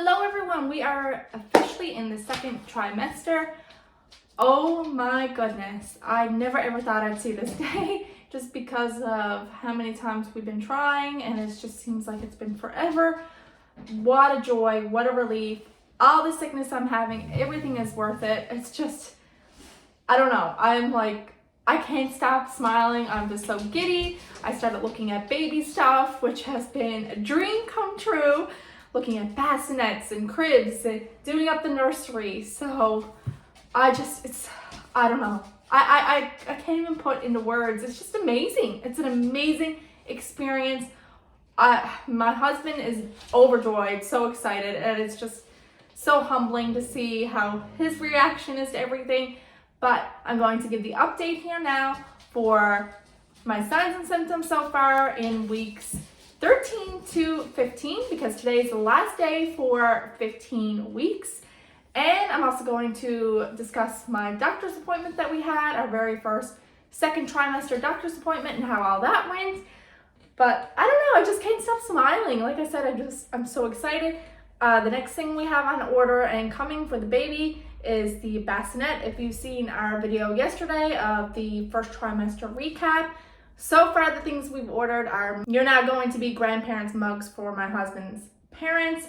Hello everyone, we are officially in the second trimester. Oh my goodness, I never ever thought I'd see this day just because of how many times we've been trying, and it just seems like it's been forever. What a joy, what a relief. All the sickness I'm having, everything is worth it. It's just, I don't know, I can't stop smiling. I'm just so giddy. I started looking at baby stuff, which has been a dream come true. Looking at bassinets and cribs and doing up the nursery. So I don't know. I can't even put into words. It's just amazing. It's an amazing experience. My husband is overjoyed, so excited, and it's just so humbling to see how his reaction is to everything. But I'm going to give the update here now for my signs and symptoms so far in weeks 13 to 15, because today is the last day for 15 weeks. And I'm also going to discuss my doctor's appointment that we had, our very first second trimester doctor's appointment, and how all that went. But I don't know, I just can't stop smiling. Like I said, I'm so excited. The next thing we have on order and coming for the baby is the bassinet. If you've seen our video yesterday of the first trimester recap, so far the things we've ordered are, you're now going to be grandparents mugs for my husband's parents.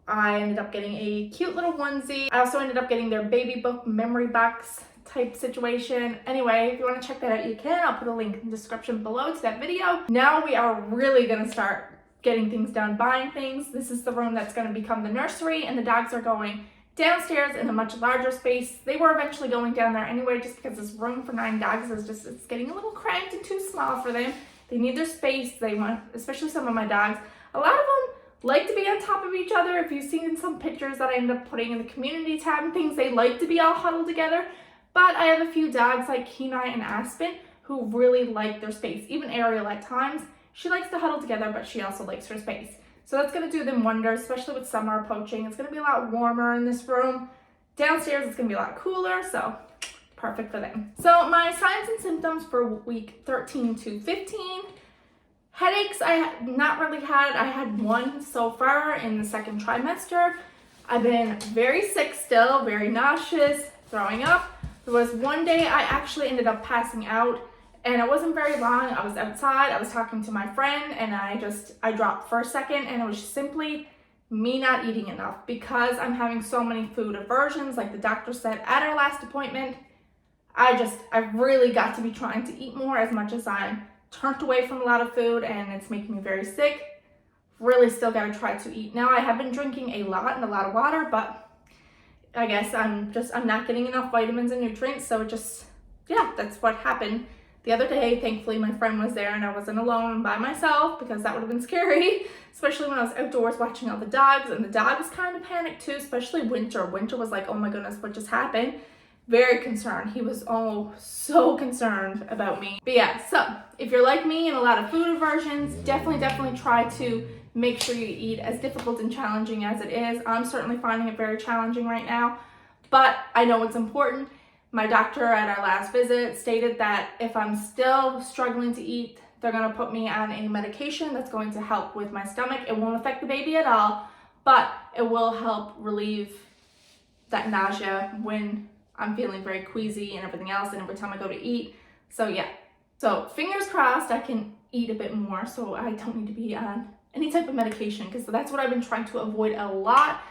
I ended up getting a cute little onesie. I also ended up getting their baby book memory box type situation. Anyway, if you want to check that out, you can. I'll put a link in the description below to that video. Now we are really going to start getting things done, buying things. This is the room that's going to become the nursery, and the dogs are going downstairs in a much larger space. They were eventually going down there anyway, just because this room for 9 dogs is just, it's getting a little cramped and too small for them. They need their space. They want, especially some of my dogs, a lot of them like to be on top of each other. If you've seen some pictures that I end up putting in the community tab and things, they like to be all huddled together. But I have a few dogs like Kenai and Aspen who really like their space. Even Ariel at times, she likes to huddle together, but she also likes her space. So that's going to do them wonders, especially with summer approaching. It's going to be a lot warmer in this room. Downstairs, it's going to be a lot cooler, so perfect for them. So my signs and symptoms for week 13 to 15. Headaches, I have not really had. I had one so far in the second trimester. I've been very sick still, very nauseous, throwing up. There was one day I actually ended up passing out, and it wasn't very long. I was outside, I was talking to my friend, and I dropped for a second, and it was simply me not eating enough because I'm having so many food aversions, like the doctor said at our last appointment. I've really got to be trying to eat more, as much as I'm turned away from a lot of food and it's making me very sick. Really still got to try to eat. Now I have been drinking a lot and a lot of water, but I guess I'm not getting enough vitamins and nutrients, so that's what happened. The other day, thankfully, my friend was there and I wasn't alone by myself, because that would have been scary, especially when I was outdoors watching all the dogs, and the dogs kind of panicked too, especially Winter. Winter was like, oh my goodness, what just happened? Very concerned. He was so concerned about me. But yeah, so if you're like me and a lot of food aversions, definitely try to make sure you eat, as difficult and challenging as it is. I'm certainly finding it very challenging right now, but I know it's important. My doctor at our last visit stated that if I'm still struggling to eat, they're going to put me on a medication that's going to help with my stomach. It won't affect the baby at all, but it will help relieve that nausea when I'm feeling very queasy and everything else, and every time I go to eat. So yeah, so fingers crossed I can eat a bit more so I don't need to be on any type of medication, because that's what I've been trying to avoid a lot.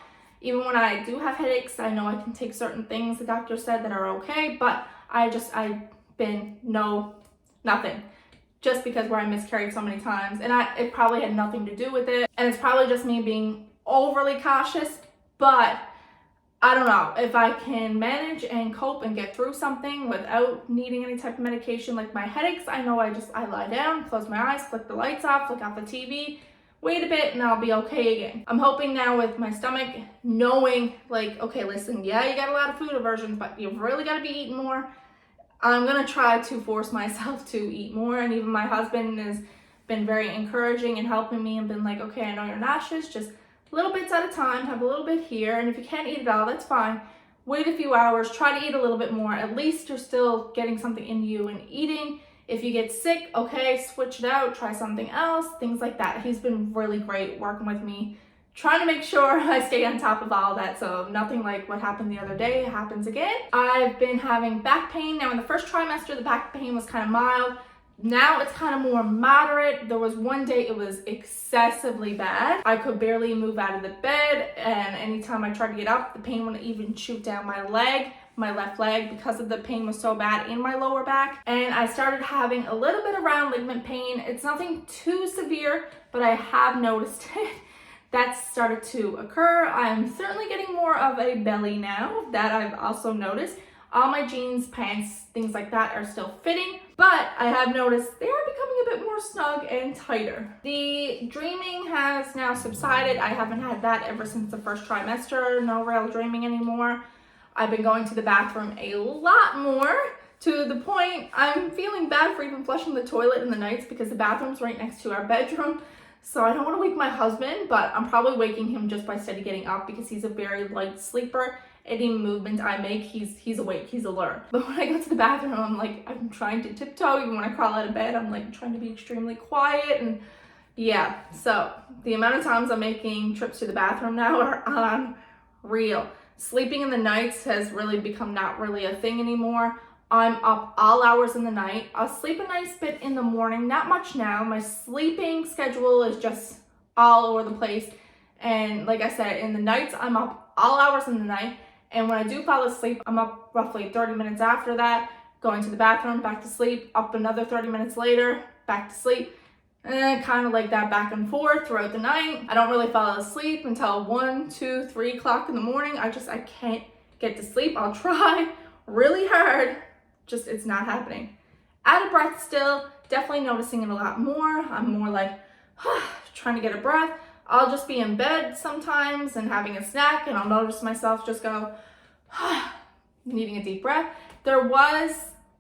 Even when I do have headaches, I know I can take certain things the doctor said that are okay, but I've been nothing. Just because where I miscarried so many times, and it probably had nothing to do with it, and it's probably just me being overly cautious, but I don't know. If I can manage and cope and get through something without needing any type of medication, like my headaches, I know I lie down, close my eyes, flick the lights off, flick off the TV, wait a bit, and I'll be okay again. I'm hoping now with my stomach, knowing like, okay, listen, yeah, you got a lot of food aversions, but you've really got to be eating more. I'm going to try to force myself to eat more, and even my husband has been very encouraging and helping me and been like, okay, I know you're nauseous, just little bits at a time, have a little bit here, and if you can't eat it all, that's fine. Wait a few hours, try to eat a little bit more. At least you're still getting something into you and eating. If you get sick, okay, switch it out, try something else, things like that. He's been really great working with me trying to make sure I stay on top of all that, so nothing like what happened the other day happens again. I've been having back pain. Now in the first trimester, the back pain was kind of mild. Now it's kind of more moderate. There was one day it was excessively bad. I could barely move out of the bed, and anytime I tried to get up, the pain wouldn't even shoot down my leg, my left leg, because of the pain was so bad in my lower back. And I started having a little bit of round ligament pain. It's nothing too severe, but I have noticed it. That's started to occur. I'm certainly getting more of a belly now, that I've also noticed. All my jeans, pants, things like that are still fitting, but I have noticed they are becoming a bit more snug and tighter. The dreaming has now subsided. I haven't had that ever since the first trimester. No real dreaming anymore. I've been going to the bathroom a lot more, to the point I'm feeling bad for even flushing the toilet in the nights because the bathroom's right next to our bedroom. So I don't want to wake my husband, but I'm probably waking him just by steady getting up because he's a very light sleeper. Any movement I make, he's awake, he's alert. But when I go to the bathroom, I'm trying to tiptoe. Even when I crawl out of bed, I'm like trying to be extremely quiet. And yeah, so the amount of times I'm making trips to the bathroom now are unreal. Sleeping in the nights has really become not really a thing anymore. I'm up all hours in the night. I'll sleep a nice bit in the morning, not much now. My sleeping schedule is just all over the place. And like I said, in the nights, I'm up all hours in the night. And when I do fall asleep, I'm up roughly 30 minutes after that, going to the bathroom, back to sleep, up another 30 minutes later, back to sleep. And kind of like that back and forth throughout the night. I don't really fall asleep until 1, 2, 3 o'clock in the morning. I can't get to sleep. I'll try really hard. Just, it's not happening. Out of breath still, definitely noticing it a lot more. I'm more like trying to get a breath. I'll just be in bed sometimes and having a snack, and I'll notice myself just go needing a deep breath. There was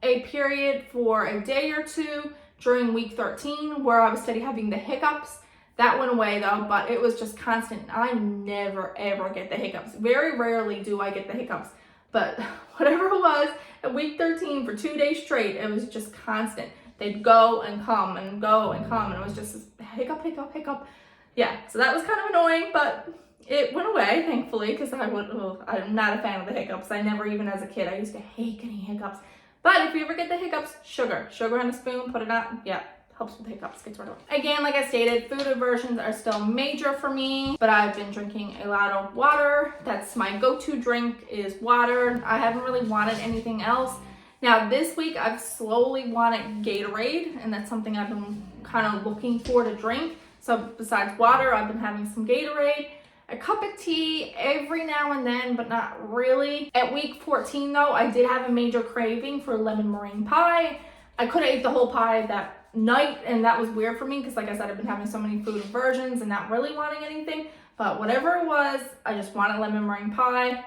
a period for a day or two during week 13 where I was steady having the hiccups. That went away though, but it was just constant. I never ever get the hiccups. Very rarely do I get the hiccups. But whatever it was, at week 13 for 2 days straight, it was just constant. They'd go and come and go and come, and it was just hiccup, hiccup, hiccup. Yeah, so that was kind of annoying, but it went away, thankfully, because I'm not a fan of the hiccups. I never, even as a kid, I used to hate getting hiccups. But if you ever get the hiccups, sugar on a spoon, put it on, yeah, helps with hiccups, gets rid of them. Again, like I stated, food aversions are still major for me, but I've been drinking a lot of water. That's my go-to drink, is water. I haven't really wanted anything else. Now this week I've slowly wanted Gatorade, and that's something I've been kind of looking for to drink. So besides water, I've been having some Gatorade, a cup of tea every now and then, but not really. At week 14 though, I did have a major craving for lemon meringue pie. I could have ate the whole pie that night, and that was weird for me because, like I said, I've been having so many food aversions and not really wanting anything. But whatever it was, I just wanted lemon meringue pie.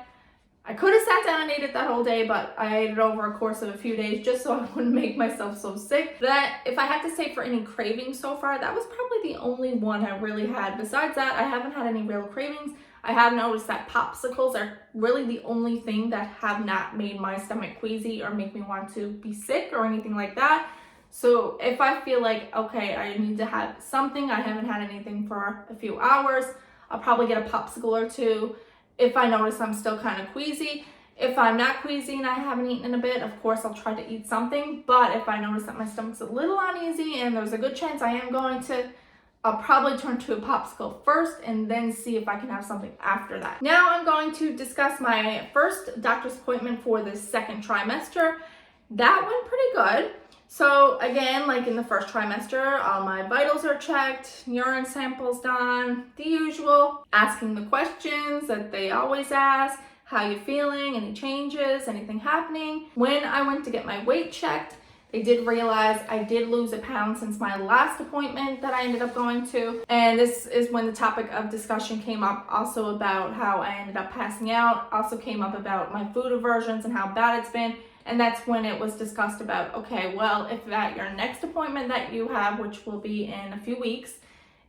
I could have sat down and ate it that whole day, but I ate it over a course of a few days just so I wouldn't make myself so sick. That, if I had to say for any cravings so far, that was probably the only one I really had. Besides that, I haven't had any real cravings. I have noticed that popsicles are really the only thing that have not made my stomach queasy or make me want to be sick or anything like that. So if I feel like, okay, I need to have something, I haven't had anything for a few hours, I'll probably get a popsicle or two. If I notice I'm still kind of queasy. If I'm not queasy and I haven't eaten in a bit, of course I'll try to eat something. But if I notice that my stomach's a little uneasy and there's a good chance I am going to, I'll probably turn to a popsicle first and then see if I can have something after that. Now I'm going to discuss my first doctor's appointment for the second trimester. That went pretty good. So again, like in the first trimester, all my vitals are checked, urine samples done, the usual, asking the questions that they always ask, how you feeling, any changes, anything happening. When I went to get my weight checked, they did realize I did lose a pound since my last appointment that I ended up going to. And this is when the topic of discussion came up, also about how I ended up passing out, also came up about my food aversions and how bad it's been. And that's when it was discussed about, okay, well, if at your next appointment that you have, which will be in a few weeks,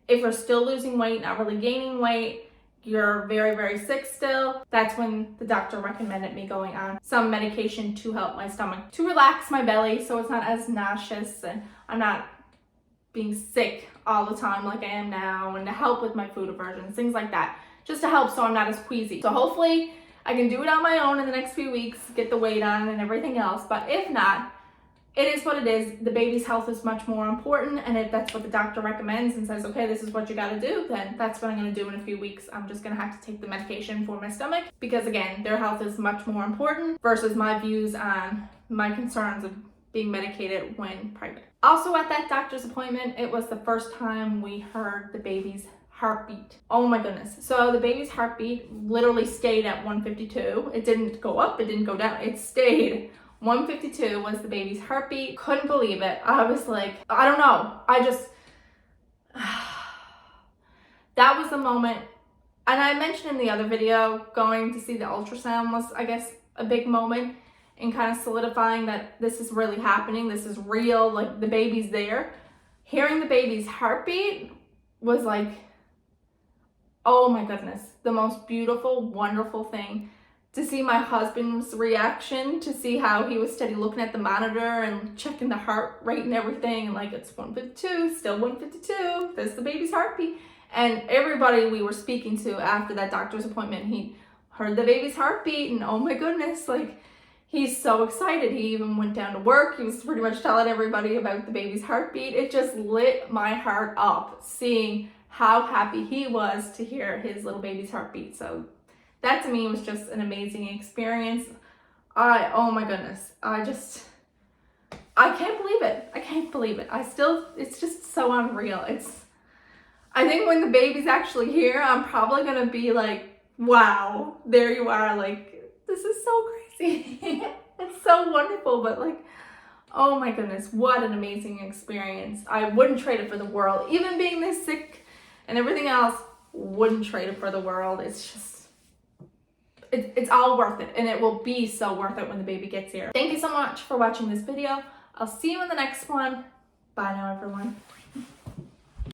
if you're still losing weight, not really gaining weight, you're very, very sick still, that's when the doctor recommended me going on some medication to help my stomach, to relax my belly so it's not as nauseous and I'm not being sick all the time like I am now, and to help with my food aversions, things like that, just to help so I'm not as queasy. So hopefully I can do it on my own in the next few weeks, get the weight on and everything else. But if not, it is what it is. The baby's health is much more important, and if that's what the doctor recommends and says, okay, this is what you got to do, then that's what I'm going to do in a few weeks. I'm just going to have to take the medication for my stomach, because again, their health is much more important versus my views on my concerns of being medicated when pregnant. Also at that doctor's appointment, it was the first time we heard the baby's heartbeat. Oh my goodness. So the baby's heartbeat literally stayed at 152. It didn't go up, it didn't go down, it stayed. 152 was the baby's heartbeat. Couldn't believe it. I was like, I don't know. That was the moment. And I mentioned in the other video, going to see the ultrasound was, I guess, a big moment in kind of solidifying that this is really happening. This is real. Like, the baby's there. Hearing the baby's heartbeat was like, oh my goodness, the most beautiful, wonderful thing. To see my husband's reaction, to see how he was steady looking at the monitor and checking the heart rate and everything, and like, it's 152, still 152, there's the baby's heartbeat. And everybody we were speaking to after that doctor's appointment, he heard the baby's heartbeat, and oh my goodness, like, he's so excited. He even went down to work. He was pretty much telling everybody about the baby's heartbeat. It just lit my heart up, seeing how happy he was to hear his little baby's heartbeat. So that to me was just an amazing experience. Oh my goodness, I can't believe it. I can't believe it. It's just so unreal. I think when the baby's actually here, I'm probably gonna be like, wow, there you are. Like, this is so crazy. It's so wonderful, but like, oh my goodness, what an amazing experience. I wouldn't trade it for the world. Even being this sick and everything else, wouldn't trade it for the world. It's just, it's all worth it, and it will be so worth it when the baby gets here. Thank you so much for watching this video. I'll see you in the next one. Bye now, everyone.